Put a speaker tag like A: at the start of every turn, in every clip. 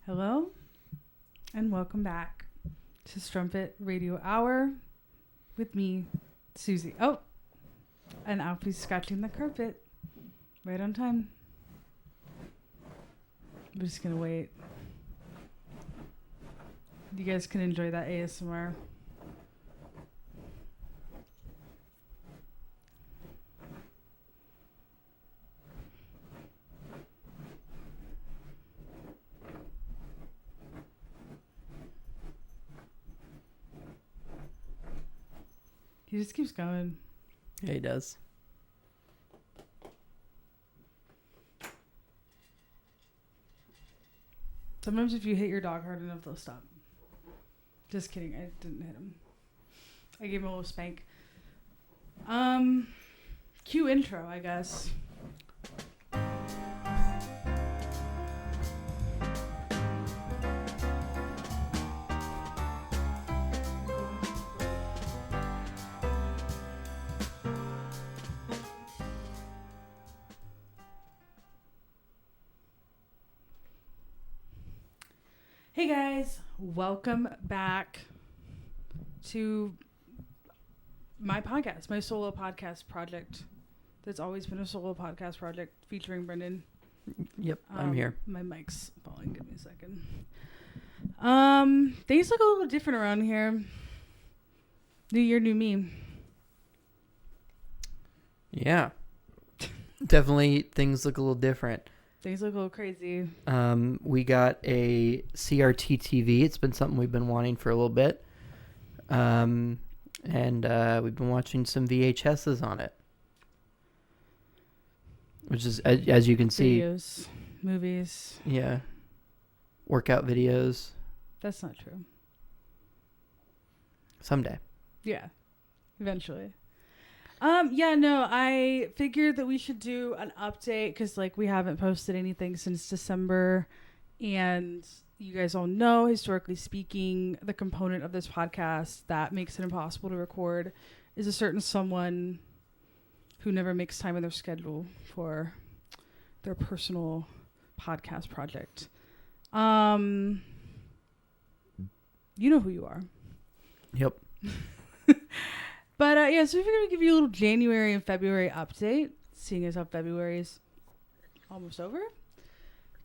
A: Hello and welcome back to Strumpet Radio Hour with me, Susie. Oh, and Alfie's scratching the carpet right on time. I'm just gonna wait. You guys can enjoy that ASMR. He just keeps going.
B: Yeah, he does.
A: Sometimes if you hit your dog hard enough, they'll stop. Just kidding. I didn't hit him. I gave him a little spank. Cue intro, I guess. Hey guys, welcome back to my podcast, my solo podcast project. That's always been a solo podcast project featuring Brendan.
B: Yep, I'm here.
A: My mic's falling. Give me a second. Things look a little different around here. New year, new me.
B: Yeah. Definitely things look a little different.
A: Things look a little crazy.
B: We got a CRT TV. It's been something we've been wanting for a little bit. And we've been watching some VHSs on it. Which is, as you can see...
A: Videos, movies.
B: Yeah. Workout videos.
A: That's not true.
B: Someday.
A: Yeah. Eventually. I figured that we should do an update because, we haven't posted anything since December. And you guys all know, historically speaking, the component of this podcast that makes it impossible to record is a certain someone who never makes time in their schedule for their personal podcast project. You know who you are.
B: Yep.
A: But, so we're going to give you a little January and February update, seeing as how February is almost over.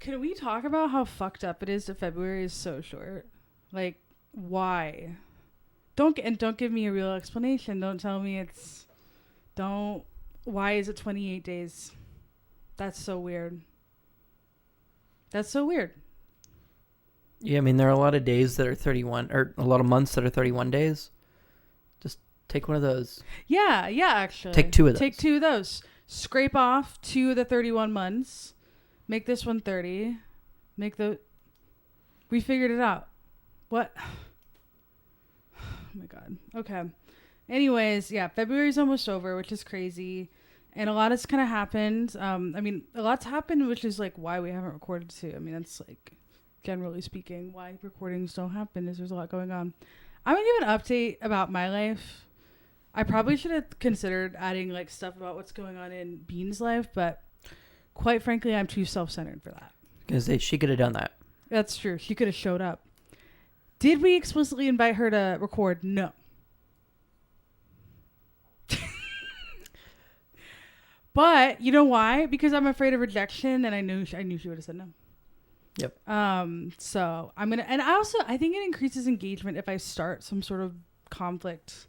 A: Can we talk about how fucked up it is that February is so short? Why? Don't give me a real explanation. Don't tell me why is it 28 days? That's so weird. That's so weird.
B: Yeah, I mean, there are a lot of days that are 31, or a lot of months that are 31 days. Take one of those.
A: Yeah, actually.
B: Take two of those.
A: Take two of those. Scrape off 2 of the 31 months. Make this one 30. We figured it out. What? Oh my God. Okay. Anyways, yeah, February's almost over, which is crazy. And a lot has kind of happened. A lot's happened, which is why we haven't recorded too. That's generally speaking, why recordings don't happen is there's a lot going on. I'm going to give an update about my life. I probably should have considered adding stuff about what's going on in Bean's life, but quite frankly, I'm too self-centered for that.
B: Because she could have done that.
A: That's true. She could have showed up. Did we explicitly invite her to record? No. But you know why? Because I'm afraid of rejection, and I knew she would have said no.
B: Yep.
A: So I'm gonna, and I think it increases engagement if I start some sort of conflict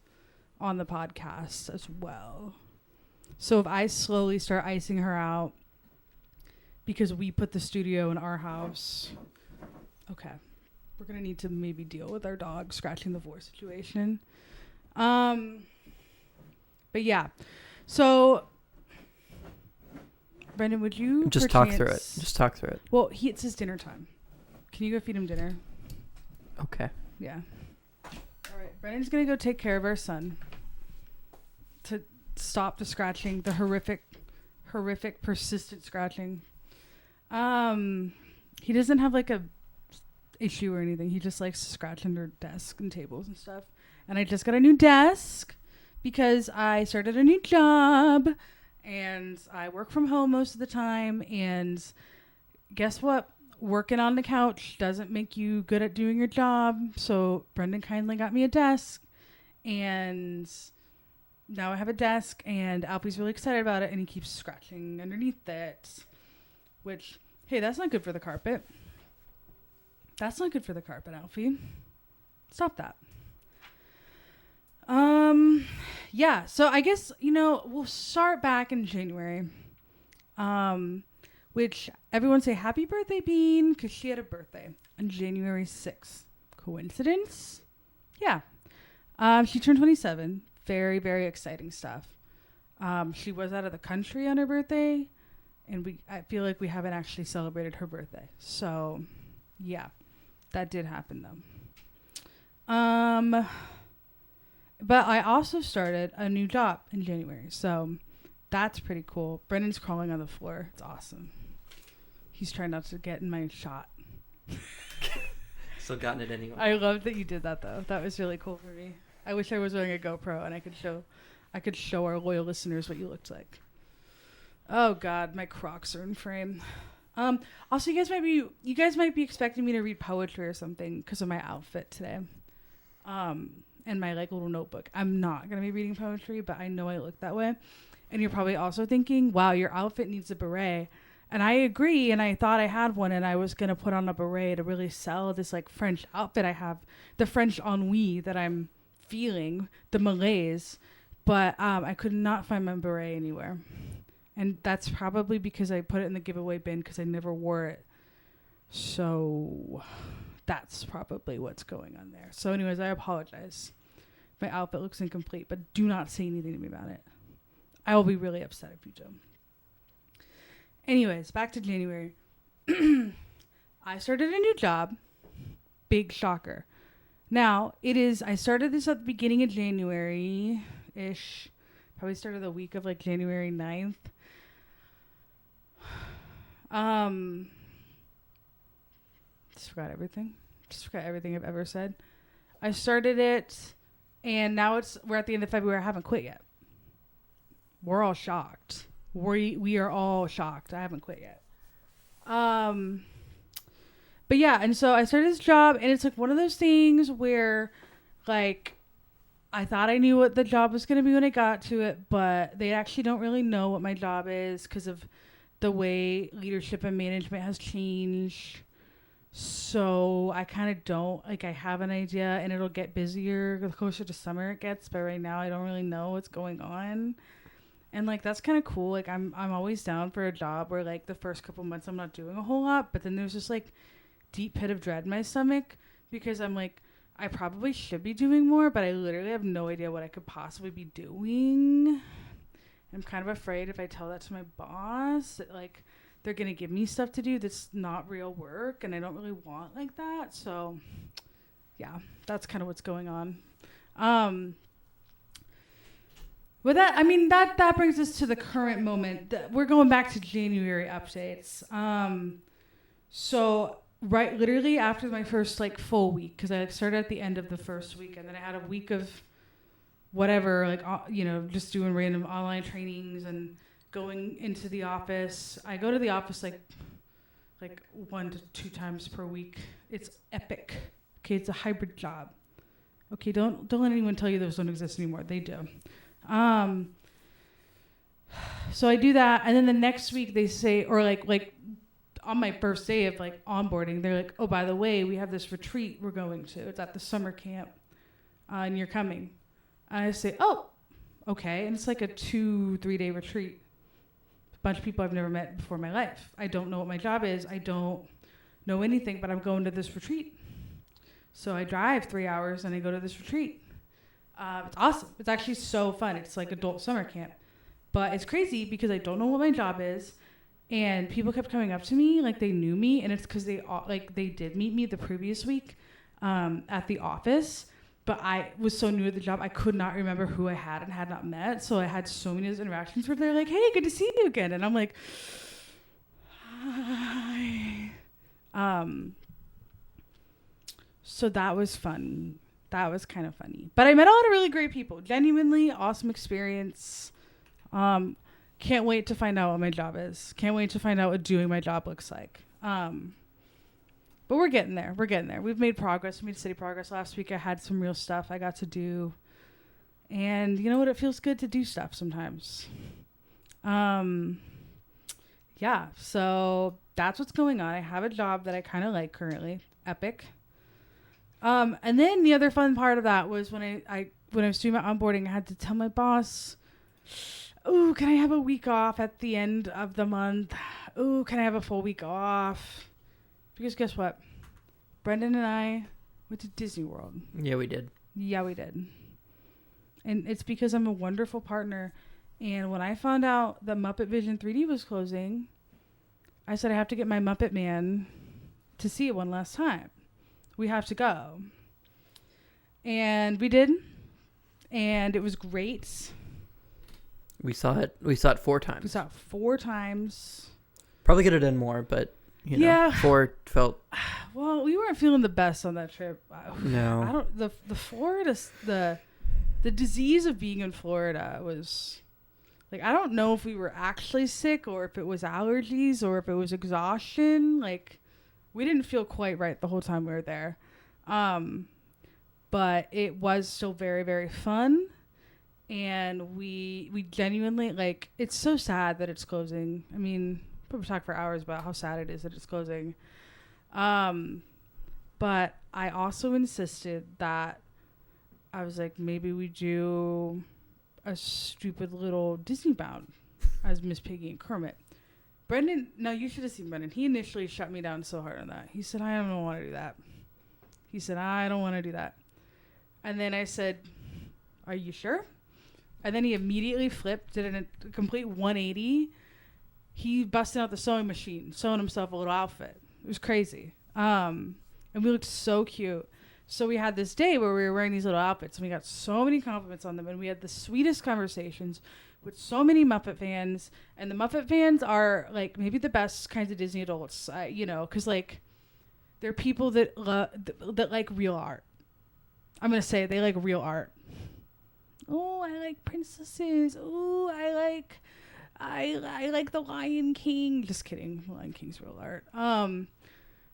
A: on the podcast as well. So if I slowly start icing her out because we put the studio in our house, okay, we're gonna need to maybe deal with our dog scratching the floor situation. But yeah, so Brendan, would you
B: just talk through it?
A: Well, it's his dinner time. Can you go feed him dinner?
B: Okay.
A: Yeah. All right. Brendan's going to go take care of our son to stop the scratching, the horrific, persistent scratching. He doesn't have a issue or anything. He just likes to scratch under desks and tables and stuff. And I just got a new desk because I started a new job. And I work from home most of the time. And guess what? working on the couch doesn't make you good at doing your job. So Brendan kindly got me a desk, and now I have a desk, and Alfie's really excited about it, and he keeps scratching underneath it, which, hey, that's not good for the carpet. That's not good for the carpet, Alfie. Stop that. Yeah, so I guess, we'll start back in January. Which everyone say happy birthday, Bean, because she had a birthday on January 6th. Coincidence? Yeah. She turned 27. Very, very exciting stuff. She was out of the country on her birthday, and I feel like we haven't actually celebrated her birthday. So, yeah, that did happen though. But I also started a new job in January, so that's pretty cool. Brendan's crawling on the floor. It's awesome. He's trying not to get in my shot.
B: Still gotten it anyway.
A: I love that you did that though. That was really cool for me. I wish I was wearing a GoPro and I could show our loyal listeners what you looked like. Oh God, my Crocs are in frame. Also, you guys might be expecting me to read poetry or something because of my outfit today. And my little notebook. I'm not gonna be reading poetry, but I know I look that way. And you're probably also thinking, wow, your outfit needs a beret. And I agree, and I thought I had one, and I was going to put on a beret to really sell this French outfit I have, the French ennui that I'm feeling, the malaise. But I could not find my beret anywhere. And that's probably because I put it in the giveaway bin because I never wore it. So that's probably what's going on there. So anyways, I apologize. My outfit looks incomplete, but do not say anything to me about it. I will be really upset if you do. Anyways, back to January. I started a new job. Big shocker. Now, I started this at the beginning of January-ish. Probably started the week of January 9th. Just forgot everything. Just forgot everything I've ever said. I started it, and now we're at the end of February. I haven't quit yet. We're all shocked. We are all shocked. I haven't quit yet. But yeah, and so I started this job, and it's one of those things where I thought I knew what the job was going to be when I got to it, but they actually don't really know what my job is because of the way leadership and management has changed. So I kind of don't, I have an idea, and it'll get busier the closer to summer it gets, but right now I don't really know what's going on. And that's kind of cool. I'm always down for a job where the first couple months I'm not doing a whole lot, but then there's this deep pit of dread in my stomach because I'm I probably should be doing more, but I literally have no idea what I could possibly be doing. I'm kind of afraid if I tell that to my boss that they're going to give me stuff to do that's not real work, and I don't really want that. So yeah, that's kind of what's going on. With that, that brings us to the current moment. We're going back to January updates. So literally after my first full week, because I started at the end of the first week, and then I had a week of whatever, just doing random online trainings and going into the office. I go to the office 1 to 2 times per week. It's epic. Okay, it's a hybrid job. Okay, don't let anyone tell you those don't exist anymore. They do. So I do that, and then the next week they say, or on my first day of onboarding, they're oh, by the way, we have this retreat we're going to. It's at the summer camp, and you're coming. And I say, oh, okay, and it's a 2-3 day retreat. A bunch of people I've never met before in my life. I don't know what my job is. I don't know anything, but I'm going to this retreat. So I drive 3 hours and I go to this retreat. It's awesome. It's actually so fun. It's adult summer camp. But it's crazy because I don't know what my job is. And people kept coming up to me they knew me. And it's because they did meet me the previous week at the office. But I was so new at the job, I could not remember who I had and had not met. So I had so many interactions where they're hey, good to see you again. And I'm hi. So that was fun. That was kind of funny. But I met a lot of really great people. Genuinely awesome experience. Can't wait to find out what my job is. Can't wait to find out what doing my job looks like. But we're getting there. We're getting there. We've made progress. We made steady progress. Last week I had some real stuff I got to do. And you know what? It feels good to do stuff sometimes. Yeah. So that's what's going on. I have a job that I kind of like currently. Epic. And then the other fun part of that was when I was doing my onboarding, I had to tell my boss, "Ooh, can I have a week off at the end of the month? Ooh, can I have a full week off?" Because guess what? Brendan and I went to Disney World.
B: Yeah, we did.
A: Yeah, we did. And it's because I'm a wonderful partner. And when I found out that Muppet Vision 3D was closing, I said I have to get my Muppet Man to see it one last time. We have to go. And we did. And it was great.
B: We saw it 4 times.
A: We saw it 4 times.
B: Probably could have done more, but you know,
A: yeah.
B: 4 felt.
A: Well, we weren't feeling the best on that trip.
B: No.
A: I don't. The Florida, the disease of being in Florida was, like, I don't know if we were actually sick or if it was allergies or if it was exhaustion. Like, we didn't feel quite right the whole time we were there. But it was still very, very fun. And we genuinely, like, it's so sad that it's closing. I mean, people talk for hours about how sad it is that it's closing. But I also insisted that I was like, maybe we do a stupid little Disney bound as Miss Piggy and Kermit. Brendan, no, you should have seen Brendan. He initially shut me down so hard on that. He said, I don't want to do that. He said, I don't want to do that. And then I said, are you sure? And then he immediately flipped, did a complete 180. He busted out the sewing machine, sewing himself a little outfit. It was crazy. And we looked so cute. So we had this day where we were wearing these little outfits, and we got so many compliments on them, and we had the sweetest conversations with so many Muppet fans. And the Muppet fans are, like, maybe the best kinds of Disney adults, you know, because, like, they're people that that like real art. I'm going to say they like real art. Oh, I like princesses. Oh, I like the Lion King. Just kidding. Lion King's real art.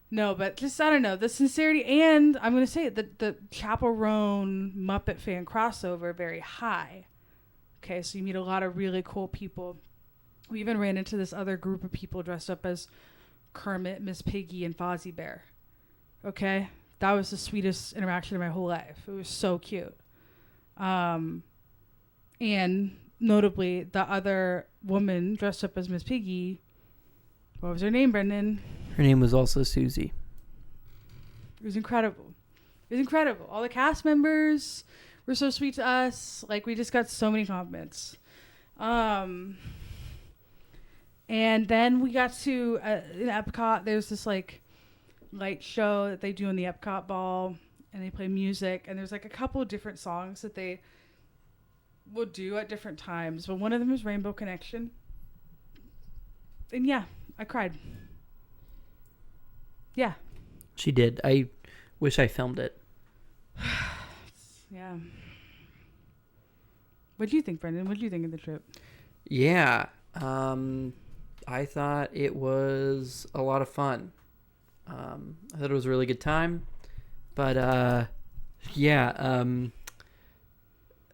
A: No, but just, I don't know, the sincerity, and I'm going to say it, the Chaperone Muppet fan crossover, very high. Okay, so you meet a lot of really cool people. We even ran into this other group of people dressed up as Kermit, Miss Piggy, and Fozzie Bear. Okay, that was the sweetest interaction of my whole life. It was so cute. And notably, the other woman dressed up as Miss Piggy, what was her name, Brendan?
B: Her name was also Susie.
A: It was incredible. It was incredible. All the cast members were so sweet to us. Like, we just got so many compliments. And then we got to, in Epcot, there's this, like, light show that they do in the Epcot ball. And they play music. And there's, like, a couple of different songs that they will do at different times. But one of them is Rainbow Connection. And, yeah, I cried. Yeah.
B: She did. I wish I filmed it.
A: Yeah. What do you think, Brendan? What did you think of the trip?
B: Yeah. I thought it was a lot of fun. I thought it was a really good time. But yeah,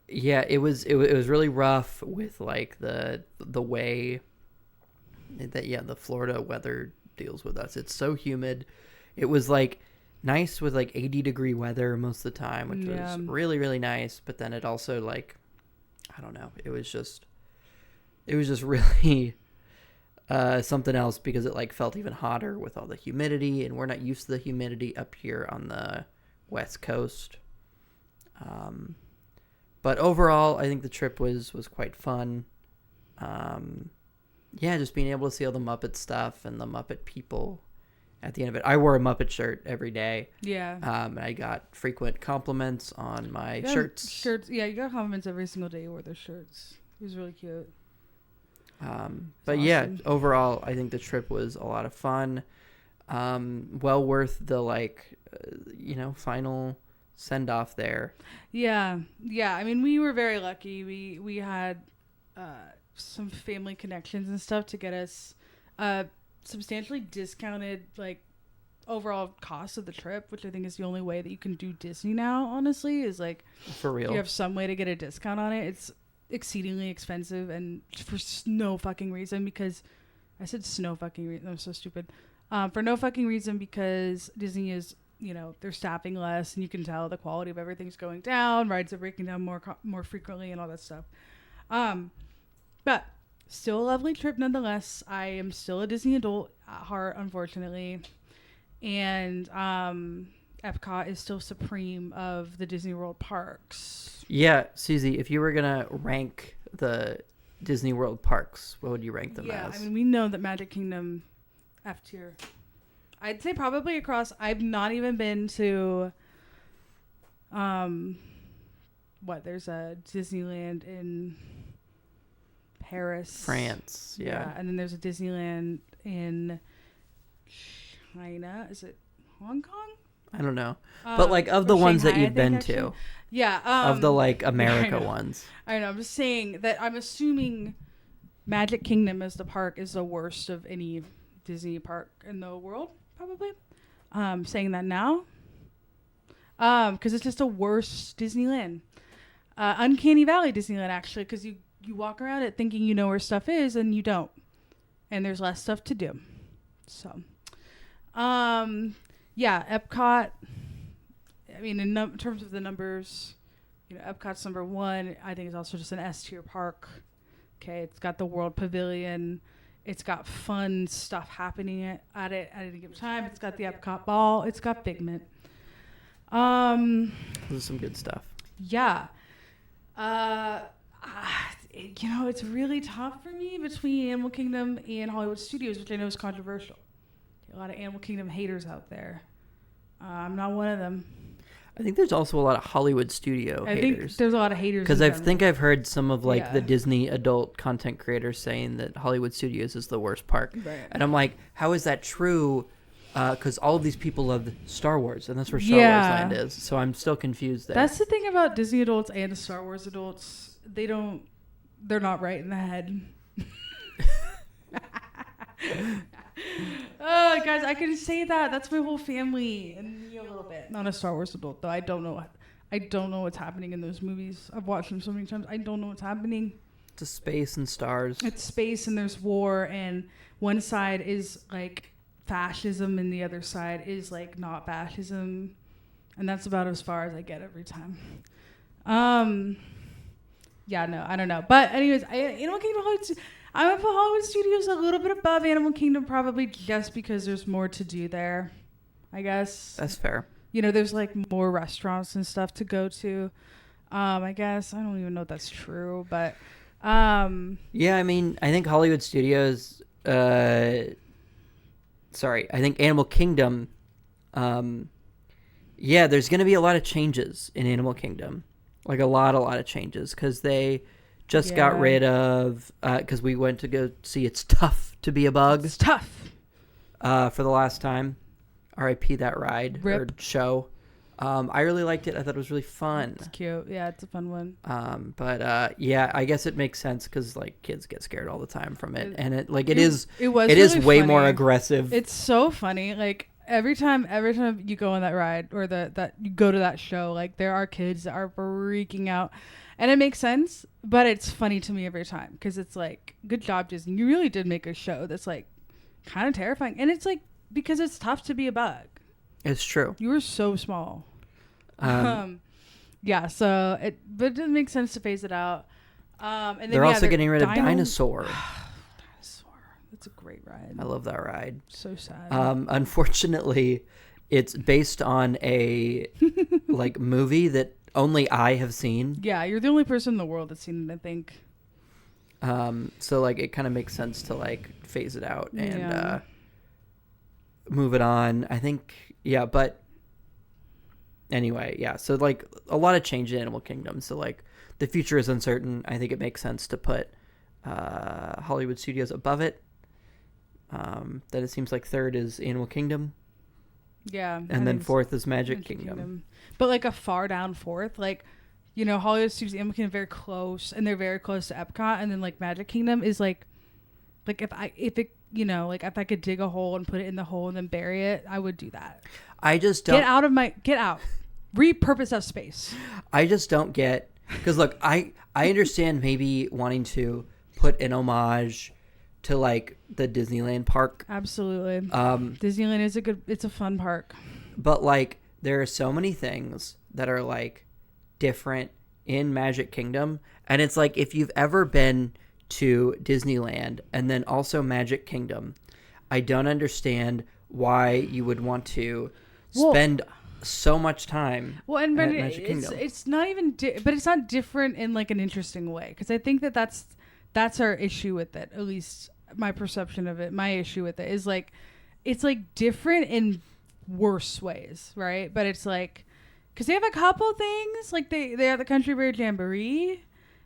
B: it was really rough with, like, the way that the Florida weather deals with us. It's so humid. It was, like, nice with, like, 80-degree weather most of the time, which was really, really nice. But then it also, like, I don't know, it was just really something else, because it, like, felt even hotter with all the humidity, and we're not used to the humidity up here on the West Coast. But overall, I think the trip was quite fun. Yeah, just being able to see all the Muppet stuff and the Muppet people at the end of it. I wore a Muppet shirt every day.
A: Yeah.
B: And I got frequent compliments on my shirts.
A: Yeah, you got compliments every single day you wore those shirts. It was really cute.
B: But
A: awesome.
B: Yeah, overall, I think the trip was a lot of fun. Well worth the, like, final send off there.
A: Yeah. I mean, we were very lucky. We had some family connections and stuff to get us substantially discounted, like, overall cost of the trip, which I think is the only way that you can do Disney now, honestly, is like
B: For real.
A: if you have some way to get a discount on it, it's exceedingly expensive and for no fucking reason because I said snow fucking reason. I'm so stupid. For no fucking reason because Disney is, you know, they're staffing less and you can tell the quality of everything's going down. Rides are breaking down more frequently and all that stuff. But still a lovely trip nonetheless. I am still a Disney adult at heart, unfortunately. And Epcot is still supreme of the Disney World parks.
B: Yeah, Susie, if you were going to rank the Disney World parks, what would you rank them as?
A: I mean, we know that Magic Kingdom F tier. I'd say probably across. I've not even been to there's a Disneyland in Paris,
B: France. Yeah.
A: And then there's a Disneyland in China. Is it Hong Kong?
B: I don't know. But like of the ones that you've been to.
A: Yeah.
B: Of the like America ones.
A: I know. I'm just saying that I'm assuming Magic Kingdom as the park is the worst of any Disney park in the world, probably. Saying that now. Because it's just a worse Disneyland. Uncanny Valley Disneyland, actually, because you walk around it thinking you know where stuff is and you don't. And there's less stuff to do. So, yeah, Epcot, I mean, in terms of the numbers, you know, Epcot's number one. I think it's also just an S-tier park. Okay, it's got the World Pavilion. It's got fun stuff happening at it at any given time. It's got the Epcot Ball. It's got Figment.
B: This is some good stuff.
A: Yeah. You know, it's really tough for me between Animal Kingdom and Hollywood Studios, which I know is controversial. A lot of Animal Kingdom haters out there. I'm not one of them.
B: I think there's also a lot of Hollywood studio haters.
A: I think there's a lot of haters.
B: Because I think I've heard some of like the Disney adult content creators saying that Hollywood Studios is the worst park.
A: Right.
B: And I'm like, how is that true? Because all of these people love Star Wars, and that's where Star Wars Land is. So I'm still confused there.
A: That's the thing about Disney adults and Star Wars adults. They're not right in the head. Oh, guys, I can say that. That's my whole family and me a little bit. Not a Star Wars adult, though. I don't know what's happening in those movies. I've watched them so many times. I don't know what's happening.
B: It's space and stars.
A: It's space and there's war, and one side is like fascism and the other side is like not fascism, and that's about as far as I get every time. Yeah, no, I don't know. But anyways, Animal Kingdom I would put Hollywood Studios a little bit above Animal Kingdom, probably just because there's more to do there, I guess.
B: That's fair.
A: You know, there's like more restaurants and stuff to go to. I guess I don't even know if that's true, but
B: yeah, I mean, I think Hollywood Studios. I think Animal Kingdom. Yeah, there's going to be a lot of changes in Animal Kingdom, like a lot of changes because they just got rid of because we went to go see It's Tough to Be a Bug.
A: It's tough.
B: For the last time. R.I.P. that ride
A: Rip.
B: or show. I really liked it. I thought it was really fun.
A: It's cute. Yeah, it's a fun one.
B: But yeah, I guess it makes sense because like kids get scared all the time from it, and it is
A: really
B: way
A: funny.
B: more aggressive.
A: It's so funny. Like every time you go on that ride or that you go to that show, like there are kids that are freaking out, and it makes sense. But it's funny to me every time because it's like, good job, Disney. You really did make a show that's like kind of terrifying, and it's like because it's tough to be a bug.
B: It's true.
A: You were so small. Yeah, so but it doesn't make sense to phase it out. And then,
B: they're also getting rid of Dinosaur.
A: Dinosaur. That's a great ride.
B: I love that ride.
A: So sad.
B: Unfortunately, it's based on a like movie that only I have seen.
A: Yeah, you're the only person in the world that's seen it, I think.
B: So like it kind of makes sense to like phase it out and move it on. I think, yeah, but anyway, yeah. So like a lot of change in Animal Kingdom. So like the future is uncertain. I think it makes sense to put Hollywood Studios above it. Then it seems like third is Animal Kingdom.
A: Yeah.
B: And then fourth is Magic Kingdom.
A: But like a far down fourth, like, you know, Hollywood Studios and Animal Kingdom are very close, and they're very close to Epcot, and then like Magic Kingdom is like if you know, like if I could dig a hole and put it in the hole and then bury it, I would do that.
B: I just don't
A: Get out. Repurpose that space.
B: I just don't get, because look, I understand maybe wanting to put an homage to like the Disneyland park.
A: Absolutely. Disneyland is it's a fun park.
B: But like there are so many things that are like different in Magic Kingdom, and it's like if you've ever been to Disneyland and then also Magic Kingdom, I don't understand why you would want to spend so much time at Magic Kingdom.
A: It's not even but it's not different in like an interesting way, because I think that's our issue with it. At least my perception of it, my issue with it is like it's like different in worse ways, right? But it's like because they have a couple things, like they have the Country Bear Jamboree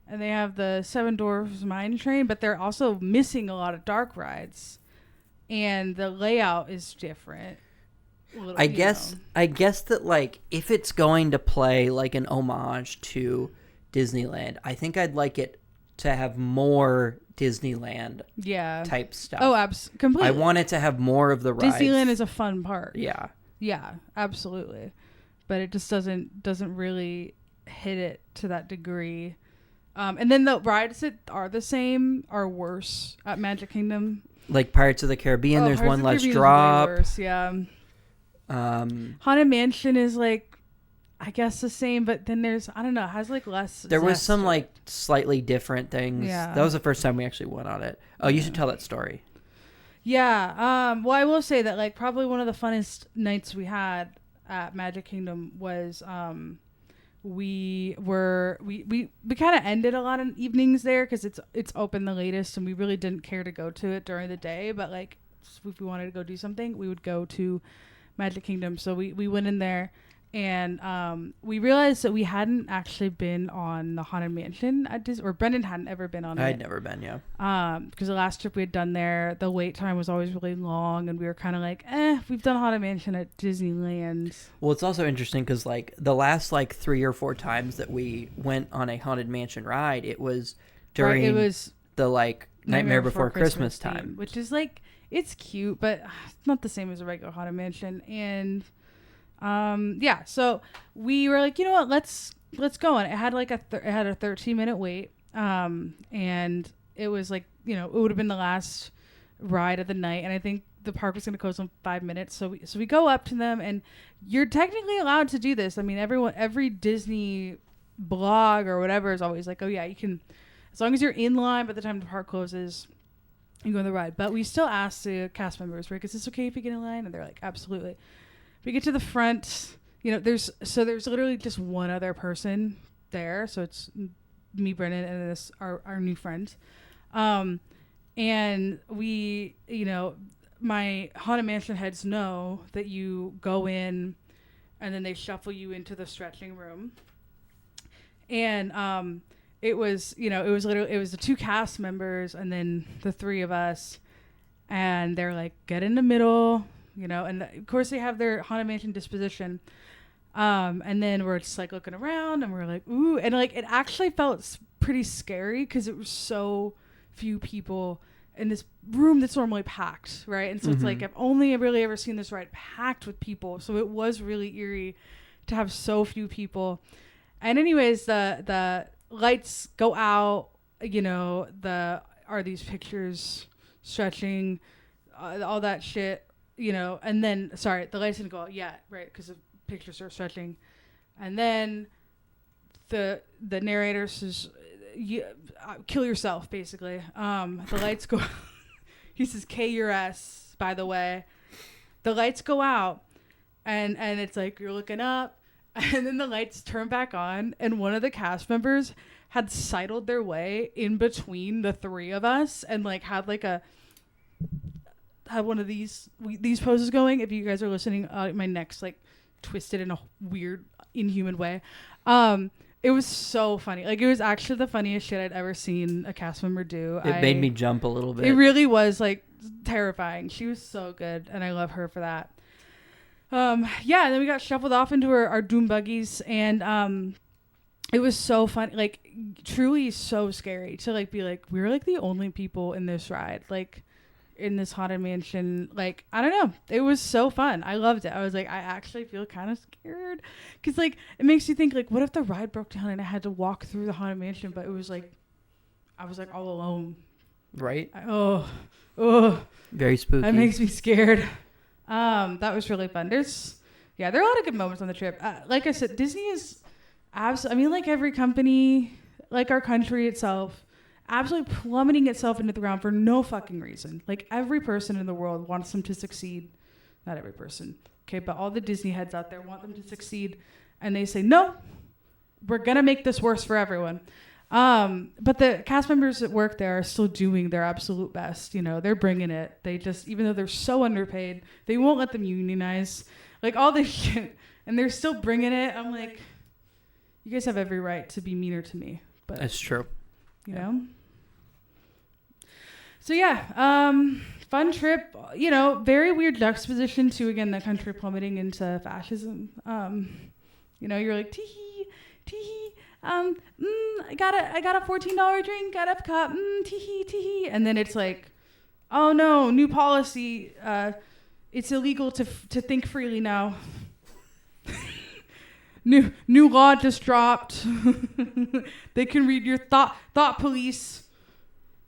A: and they have the Seven Dwarfs Mine Train, but they're also missing a lot of dark rides, and the layout is different.
B: I guess that like if it's going to play like an homage to Disneyland, I think I'd like it to have more Disneyland type stuff.
A: Oh, completely.
B: I want it to have more of the rides.
A: Disneyland is a fun park.
B: Yeah,
A: absolutely, but it just doesn't really hit it to that degree. And then the rides that are the same are worse at Magic Kingdom. Like
B: Pirates of the Caribbean, there's one less drop.
A: Worse, yeah. Haunted Mansion is like, I guess the same, but then there's, I don't know, it has like less.
B: There was some like slightly different things.
A: Yeah.
B: That was the first time we actually went on it. Oh, you should tell that story.
A: Yeah. Well, I will say that like probably one of the funnest nights we had at Magic Kingdom was we kind of ended a lot of evenings there because it's open the latest, and we really didn't care to go to it during the day, but like if we wanted to go do something, we would go to Magic Kingdom. So we went in there, and we realized that we hadn't actually been on the Haunted Mansion at Disney, or Brendan hadn't ever been on it.
B: I'd never been, yeah.
A: Because the last trip we had done there, the wait time was always really long, and we were kind of like, we've done Haunted Mansion at Disneyland.
B: Well, it's also interesting because like the last like 3 or 4 times that we went on a Haunted Mansion ride, it was during the like Nightmare Before Christmas time,
A: which is like, it's cute, but it's not the same as a regular Haunted Mansion. And so we were like, you know what, let's go. And it had like it had a 13-minute wait, and it was like, you know, it would have been the last ride of the night, and I think the park was going to close in 5 minutes. So we go up to them, and you're technically allowed to do this. I mean, every Disney blog or whatever is always like, oh yeah, you can, as long as you're in line by the time the park closes, you go on the ride. But we still asked the cast members, right, is this okay if we get in line? And they're like, absolutely. We get to the front, you know, there's literally just one other person there. So it's me, Brennan, and this our new friend. And we, you know, my Haunted Mansion heads know that you go in and then they shuffle you into the stretching room. And it was the 2 cast members and then the 3 of us, and they're like, get in the middle, you know, and of course they have their Haunted Mansion disposition. And then we're just like looking around, and we're like, ooh, and like it actually felt pretty scary because it was so few people in this room that's normally packed, right? And so it's like, I've only really ever seen this ride packed with people, so it was really eerie to have so few people. And anyways, the lights go out, you know, are these pictures stretching, all that shit, you know, and then the lights didn't go out yet, right? Because the pictures are stretching, and then the narrator says, kill yourself, basically. The lights go he says, K your S, by the way. The lights go out, and it's like you're looking up, and then the lights turn back on, and one of the cast members had sidled their way in between the 3 of us, and like had one of these poses going. If you guys are listening, my neck's like twisted in a weird, inhuman way. It was so funny. Like, it was actually the funniest shit I'd ever seen a cast member do.
B: It made me jump a little bit.
A: It really was like terrifying. She was so good, and I love her for that. And then we got shuffled off into our doom buggies, and it was so funny, like truly so scary to like be like, we're like the only people in this ride. Like, in this haunted mansion. Like, I don't know. It was so fun. I loved it. I was like, I actually feel kind of scared. Because, like, it makes you think, like, what if the ride broke down and I had to walk through the haunted mansion? But it was like, I was like all alone.
B: Right?
A: Oh.
B: Very spooky.
A: That makes me scared. That was really fun. There are a lot of good moments on the trip. Like I said, Disney is absolutely, I mean, like every company, like our country itself, absolutely plummeting itself into the ground for no fucking reason. Like every person in the world wants them to succeed. Not every person. Okay, but all the Disney heads out there want them to succeed. And they say, no, we're going to make this worse for everyone. But the cast members that work there are still doing their absolute best. You know, they're bringing it. They just, even though they're so underpaid, they won't let them unionize. Like all this shit. And they're still bringing it. I'm like, you guys have every right to be meaner to me. But
B: that's true.
A: You know? So yeah, fun trip. You know, very weird juxtaposition to, again, the country plummeting into fascism. You know, you're like, tee-hee, tee-hee. I got a $14 drink at Epcot. Tee-hee, tee-hee. And then it's like, oh no, new policy. It's illegal to think freely now. New law just dropped. They can read your thought police.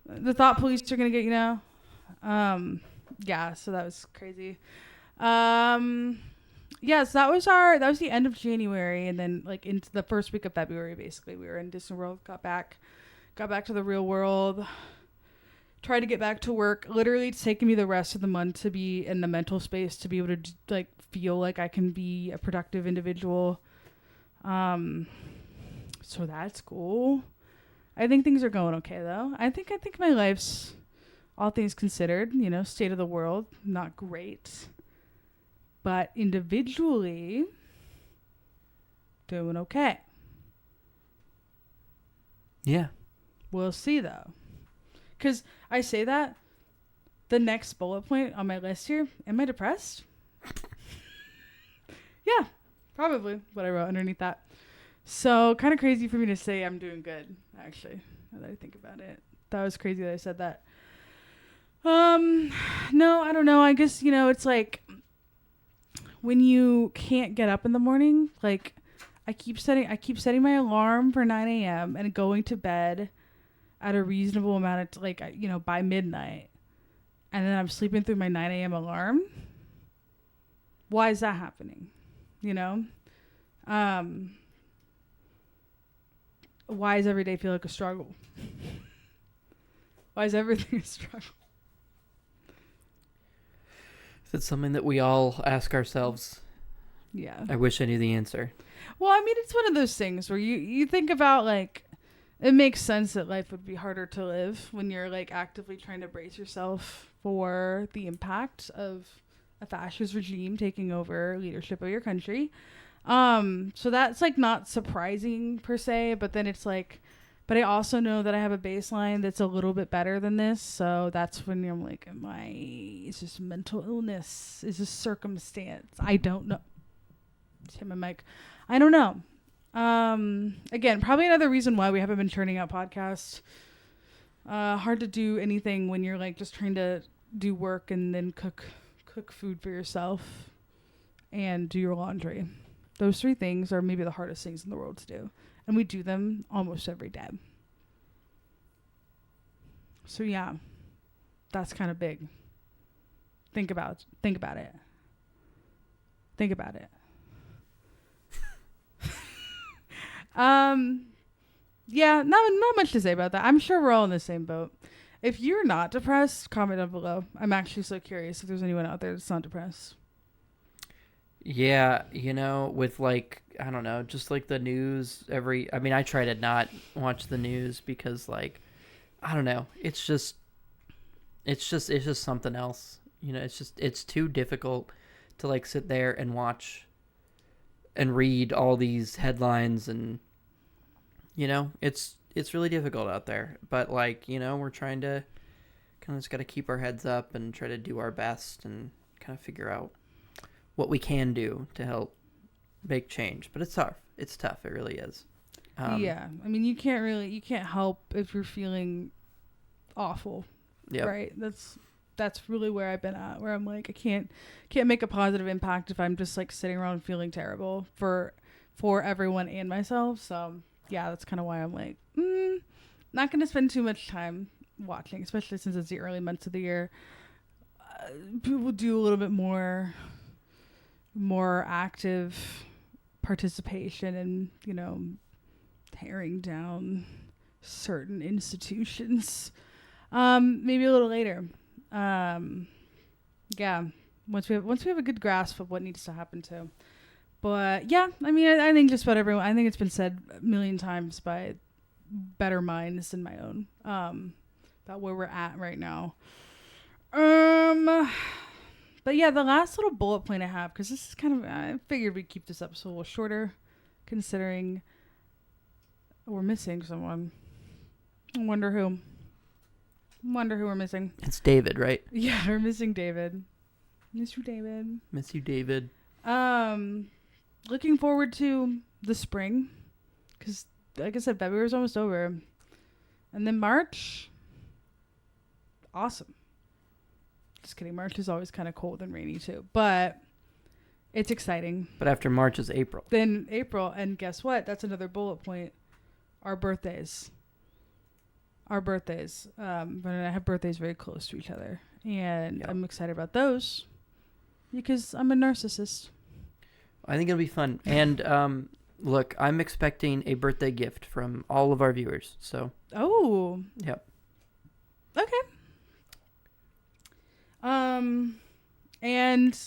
A: The thought police are gonna get you now. Yeah, so that was crazy. Yeah, so that was the end of January, and then like into the first week of February, basically we were in Disney World. Got back to the real world. Tried to get back to work. Literally, it's taken me the rest of the month to be in the mental space to be able to like feel like I can be a productive individual. So that's cool. I think things are going okay though. I think my life's, all things considered, you know, state of the world, not great. But individually, doing okay.
B: Yeah.
A: We'll see though. Because I say that, the next bullet point on my list here, am I depressed? Yeah, probably what I wrote underneath that. So kind of crazy for me to say I'm doing good, actually, now that I think about it. That was crazy that I said that. No, I don't know. I guess, you know, it's like when you can't get up in the morning, like I keep setting my alarm for 9 a.m. and going to bed at a reasonable amount of, like, you know, by midnight. And then I'm sleeping through my 9 a.m. alarm. Why is that happening? You know? Why does every day feel like a struggle? Why is everything a struggle?
B: That's something that we all ask ourselves.
A: Yeah.
B: I wish I knew the answer.
A: Well, I mean, it's one of those things where you think about, like, it makes sense that life would be harder to live when you're, like, actively trying to brace yourself for the impact of a fascist regime taking over leadership of your country. So that's, like, not surprising per se, but then it's like, but I also know that I have a baseline that's a little bit better than this. So that's when I'm like, is this mental illness? Is this circumstance? I don't know. Just hit my mic. I don't know. Again, probably another reason why we haven't been churning out podcasts. Hard to do anything when you're like just trying to do work and then cook food for yourself and do your laundry. Those three things are maybe the hardest things in the world to do. And we do them almost every day. So yeah, that's kind of big. Think about it. Think about it. Yeah, not much to say about that. I'm sure we're all in the same boat. If you're not depressed, comment down below. I'm actually so curious if there's anyone out there that's not depressed.
B: Yeah, you know, with like, I don't know, just like the news I try to not watch the news because, like, I don't know, it's just something else. You know, it's too difficult to like sit there and watch and read all these headlines, and you know, it's really difficult out there. But like, you know, we're trying to kind of just got to keep our heads up and try to do our best and kind of figure out what we can do to help make change. But it's tough. It really is.
A: Yeah. I mean, you can't help if you're feeling awful.
B: Yep.
A: Right. That's that's really where I've been at, where I'm like, I can't make a positive impact if I'm just like sitting around feeling terrible for everyone and myself. So yeah, that's kind of why I'm like, not going to spend too much time watching, especially since it's the early months of the year. People do a little bit more active participation in, you know, tearing down certain institutions. Maybe a little later. Yeah, once we have a good grasp of what needs to happen too. But yeah, I mean, I think just about everyone. I think it's been said a million times by better minds than my own. About where we're at right now. But yeah, the last little bullet point I have, because this is kind of, I figured we'd keep this episode a little shorter, considering we're missing someone. I wonder who we're missing.
B: It's David, right?
A: Yeah, we're missing David. Miss you, David.
B: Miss you, David.
A: Looking forward to the spring, because like I said, February's almost over, and then March. Awesome. Just kidding. March is always kind of cold and rainy too, but it's exciting.
B: But after March is April.
A: Then April, and guess what? That's another bullet point. Our birthdays. But I have birthdays very close to each other, and I'm excited about those because I'm a narcissist.
B: I think it'll be fun. And look, I'm expecting a birthday gift from all of our viewers. So.
A: Oh.
B: Yep.
A: Okay. And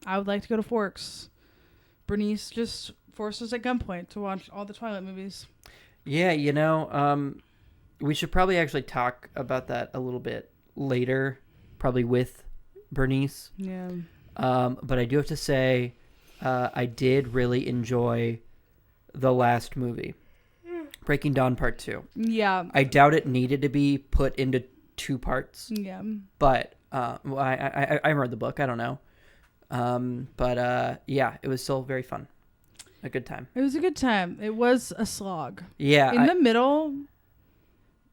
A: I would like to go to Forks. Bernice just forced us at gunpoint to watch all the Twilight movies.
B: Yeah, you know, we should probably actually talk about that a little bit later, probably with Bernice.
A: Yeah.
B: But I do have to say, I did really enjoy the last movie, Breaking Dawn Part 2. Yeah. I doubt it needed to be put into 2 parts.
A: Yeah.
B: But I read the book. I don't know. But yeah, it was still very fun. A good time.
A: It was a good time. It was a slog.
B: Yeah.
A: In the middle,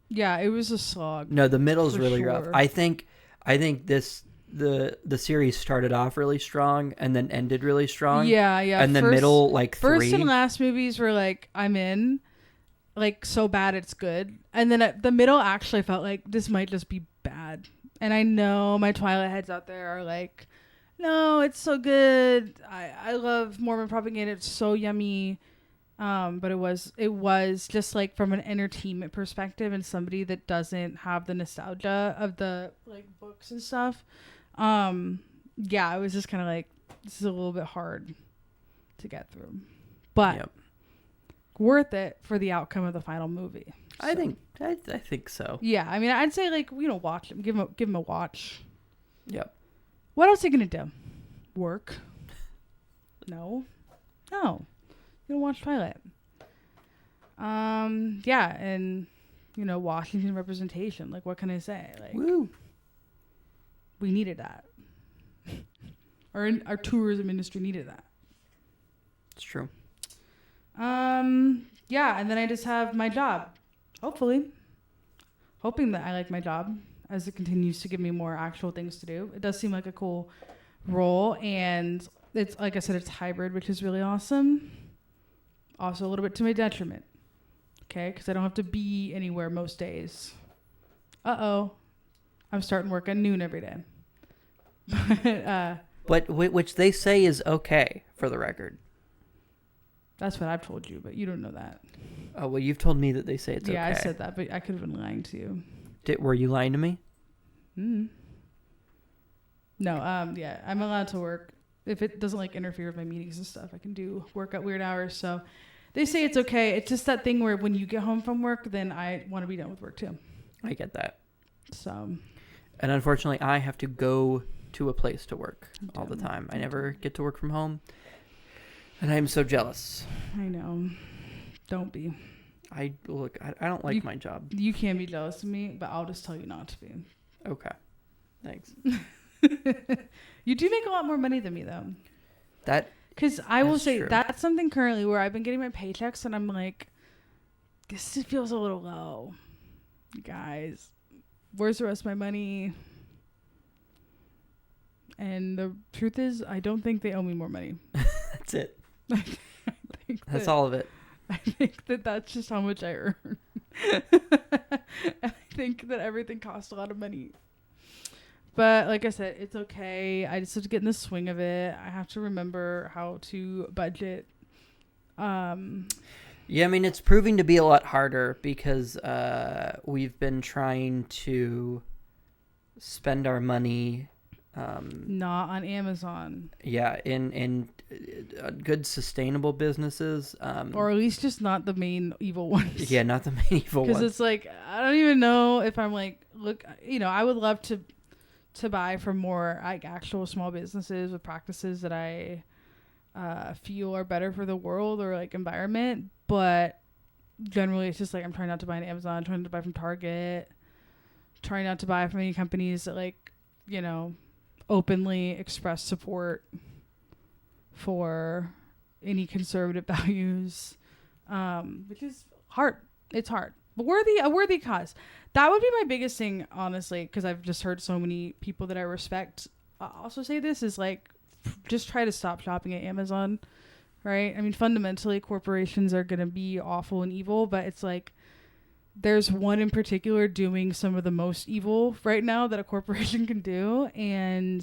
A: yeah, it was a slog.
B: No, the middle's really rough. I think this the series started off really strong and then ended really strong.
A: Yeah.
B: And the middle, like,
A: first
B: 3.
A: and last movies were like, I'm in, like, so bad it's good. And then the middle actually felt like this might just be bad. And I know my Twilight heads out there are like, no, it's so good. I love Mormon propaganda. It's so yummy. But it was just like from an entertainment perspective and somebody that doesn't have the nostalgia of the like books and stuff. Yeah, it was just kind of like, this is a little bit hard to get through, but worth it for the outcome of the final movie. So.
B: I think so.
A: Yeah, I mean, I'd say like, you know, watch them, give them a watch.
B: Yep.
A: What else are you gonna do? Work? No. You don't watch Twilight. Yeah, and you know, Washington representation. Like, what can I say? Like,
B: woo.
A: We needed that. Our tourism industry needed that.
B: It's true.
A: Yeah, and then I just have my job. Hopefully. Hoping that I like my job as it continues to give me more actual things to do. It does seem like a cool role, and it's, like I said, it's hybrid, which is really awesome. Also a little bit to my detriment. Okay, because I don't have to be anywhere most days. I'm starting work at noon every day.
B: But which they say is okay, for the record.
A: That's what I've told you, but you don't know that.
B: Oh, well, you've told me that they say it's okay.
A: Yeah, I said that, but I could have been lying to you.
B: Were you lying to me?
A: No, yeah, I'm allowed to work. If it doesn't like interfere with my meetings and stuff, I can do work at weird hours. So they say it's okay. It's just that thing where when you get home from work, then I want to be done with work too.
B: I get that.
A: So.
B: And unfortunately, I have to go to a place to work all the time. I never get to work from home. And I'm so jealous.
A: I know. Don't be.
B: I don't like my job.
A: You can be jealous of me, but I'll just tell you not to be.
B: Okay. Thanks.
A: You do make a lot more money than me, though. Because I will say,
B: true.
A: That's something currently where I've been getting my paychecks, and I'm like, this feels a little low. Guys, where's the rest of my money? And the truth is, I don't think they owe me more money.
B: That's it.
A: I think
B: That's all of it.
A: I think that that's just how much I earn. I think that everything costs a lot of money. But like I said, it's okay. I just have to get in the swing of it. I have to remember how to budget.
B: Yeah, I mean, it's proving to be a lot harder because we've been trying to spend our money
A: not on Amazon.
B: Yeah, in good sustainable businesses.
A: Or at least just not the main evil ones.
B: Yeah, not the main evil ones.
A: Because it's like, I don't even know if I'm like, look, I would love to buy from more like actual small businesses with practices that I feel are better for the world or like environment. But generally it's just like, I'm trying not to buy on Amazon, I'm trying to buy from Target, trying not to buy from any companies that like, openly express support for any conservative values, which is hard. It's hard, but a worthy cause. That would be my biggest thing, honestly, because I've just heard so many people that I respect also say this is like, just try to stop shopping at Amazon, right? I mean, fundamentally, corporations are going to be awful and evil, but it's like, there's one in particular doing some of the most evil right now that a corporation can do. And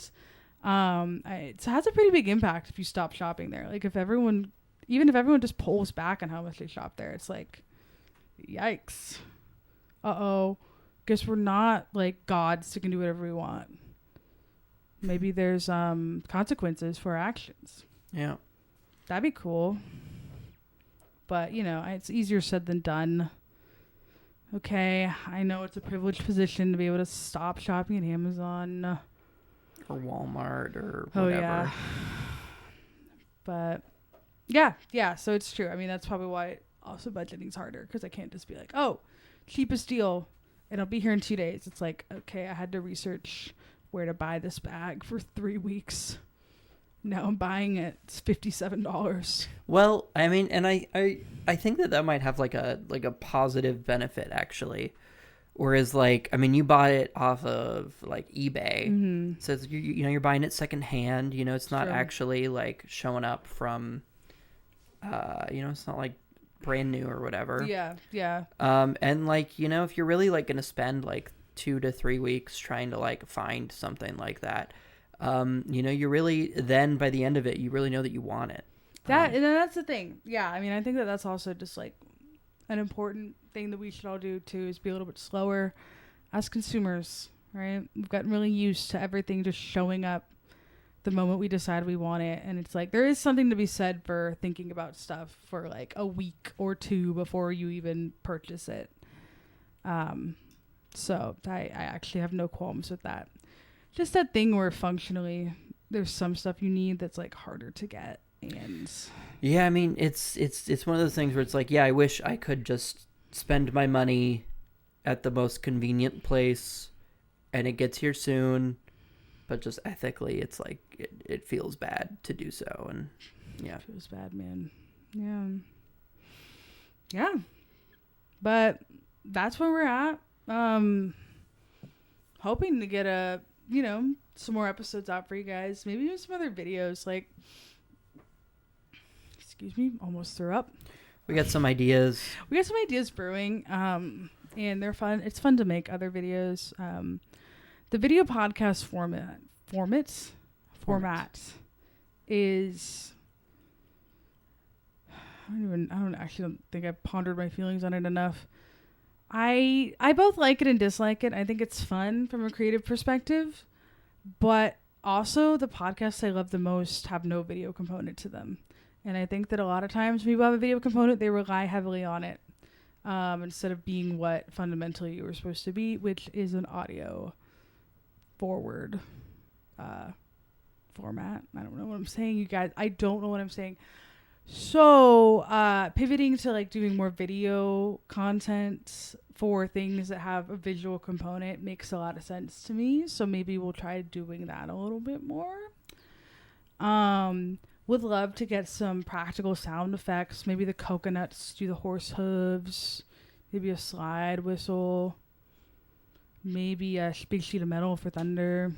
A: it has a pretty big impact if you stop shopping there. Like even if everyone just pulls back on how much they shop there, it's like, yikes. Uh-oh. Guess we're not like gods that can do whatever we want. Maybe there's consequences for our actions.
B: Yeah.
A: That'd be cool. But, it's easier said than done. Okay, I know it's a privileged position to be able to stop shopping at Amazon.
B: Or Walmart or whatever.
A: Oh, yeah. But, yeah, so it's true. I mean, that's probably why also budgeting's harder, because I can't just be like, oh, cheapest deal, and I'll be here in 2 days. It's like, okay, I had to research where to buy this bag for 3 weeks. Now I'm buying it. It's $57.
B: Well, I mean, and I think that might have like a positive benefit actually. Whereas like, I mean, you bought it off of like eBay. Mm-hmm. So it's, you're buying it secondhand, it's not actually like showing up from it's not like brand new or whatever.
A: Yeah. Yeah.
B: And like, if you're really like going to spend like 2 to 3 weeks trying to like find something like that, you really, then by the end of it, you really know that you want it.
A: And that's the thing. Yeah. I mean, I think that that's also just like an important thing that we should all do too, is be a little bit slower as consumers, right? We've gotten really used to everything just showing up the moment we decide we want it. And it's like, there is something to be said for thinking about stuff for like a week or two before you even purchase it. So I actually have no qualms with that. Just that thing where functionally there's some stuff you need that's like harder to get. And
B: yeah, I mean, it's one of those things where it's like, yeah, I wish I could just spend my money at the most convenient place and it gets here soon, but just ethically it's like it feels bad to do so. And yeah,
A: it feels bad, man. Yeah, but that's where we're at. Hoping to get some more episodes out for you guys. Maybe even some other videos. Like, excuse me, almost threw up.
B: We got some ideas.
A: Brewing. And they're fun. It's fun to make other videos. The video podcast format is, I don't think I've pondered my feelings on it enough. I both like it and dislike it. I think it's fun from a creative perspective, but also the podcasts I love the most have no video component to them. And I think that a lot of times when people have a video component, they rely heavily on it, instead of being what fundamentally you were supposed to be, which is an audio forward format. I don't know what I'm saying, you guys. I don't know what I'm saying. So pivoting to like doing more video content for things that have a visual component makes a lot of sense to me. So maybe we'll try doing that a little bit more. Would love to get some practical sound effects. Maybe the coconuts do the horse hooves. Maybe a slide whistle. Maybe a big sheet of metal for thunder.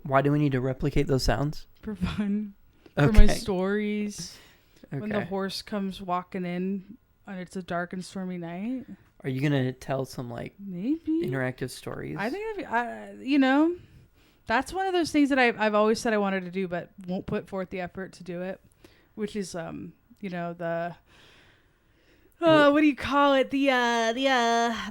B: Why do we need to replicate those sounds?
A: For fun.
B: Okay.
A: For my stories.
B: Okay.
A: When the horse comes walking in and it's a dark and stormy night.
B: Are you gonna tell some like
A: maybe
B: interactive stories?
A: I think you know, that's one of those things that I've always said I wanted to do, but won't put forth the effort to do it. Which is you know, the what do you call it? The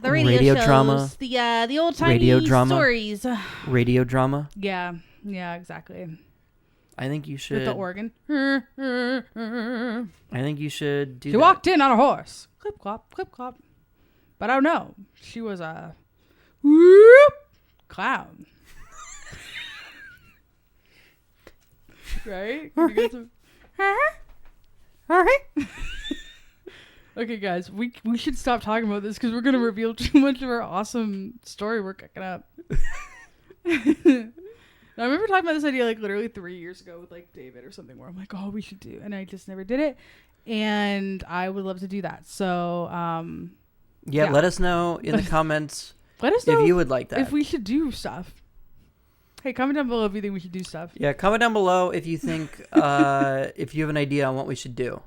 A: radio shows,
B: drama.
A: The old timey
B: Radio drama.
A: stories.
B: Radio drama.
A: Yeah, exactly.
B: I think you should.
A: With the organ.
B: I think you should do.
A: She walked in on a horse. Clip clop, clip clop. But I don't know. She was a whoop clown. Right? Can you get some? Okay, guys, we should stop talking about this because we're gonna reveal too much of our awesome story we're cooking up. I remember talking about this idea like literally 3 years ago with like David or something where I'm like, oh, we should do, and I just never did it, and I would love to do that. So
B: yeah, let us know in the comments.
A: Let us know
B: if you would like that.
A: If we should do stuff. Hey, comment down below if you think we should do stuff.
B: Yeah, comment down below if you think if you have an idea on what we should do.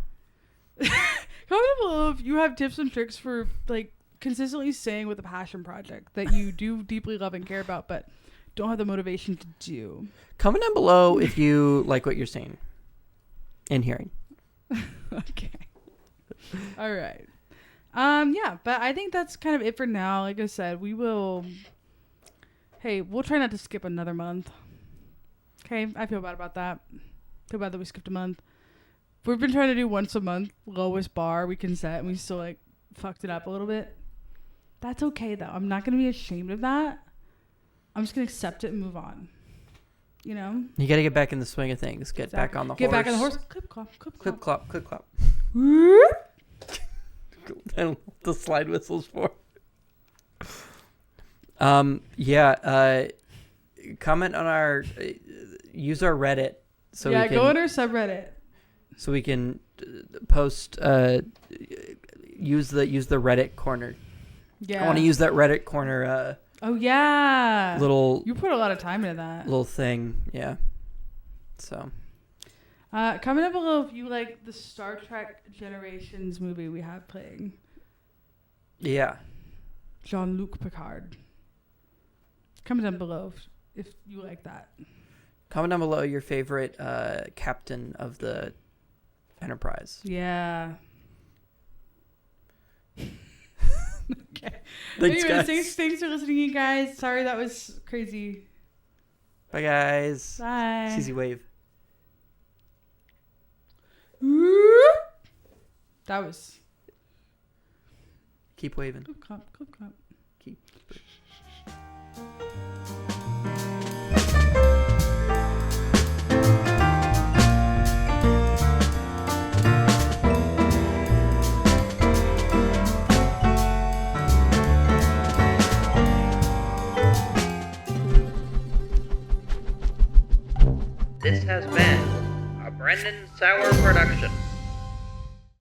A: Comment down below if you have tips and tricks for like consistently saying with a passion project that you do deeply love and care about, but don't have the motivation to do.
B: Comment down below if you like what you're seeing and hearing.
A: Okay. All right. Yeah, but I think that's kind of it for now. Like I said, we'll try not to skip another month. Okay, I feel bad about that. Feel bad that we skipped a month. We've been trying to do once a month, lowest bar we can set, and we still like fucked it up a little bit. That's okay though. I'm not gonna be ashamed of that. I'm just gonna accept it and move on. You know?
B: You gotta get back in the swing of things. Get back on the horse.
A: Get back on the horse. Clip clop, clip
B: Clip
A: clop.
B: clop, clip clop. And the slide whistles for. Comment on our use our Reddit so we can
A: go on our subreddit
B: so we can post use the Reddit corner.
A: Yeah,
B: I want to use that Reddit corner
A: oh yeah,
B: little
A: you put a lot of time into that
B: little thing. Yeah, so
A: comment down below if you like the Star Trek Generations movie we have playing.
B: Yeah,
A: Jean-Luc Picard. Comment down below if you like that.
B: comment down below your favorite captain of the Enterprise.
A: Yeah. Okay.
B: Thanks,
A: Anyways,
B: guys.
A: thanks for listening, you guys. Sorry that was crazy.
B: Bye, guys.
A: Bye.
B: Susie wave.
A: That was.
B: Keep waving.
A: Clip clop, clip clop.
B: Keep.
C: This has been a Brendan Sauer production.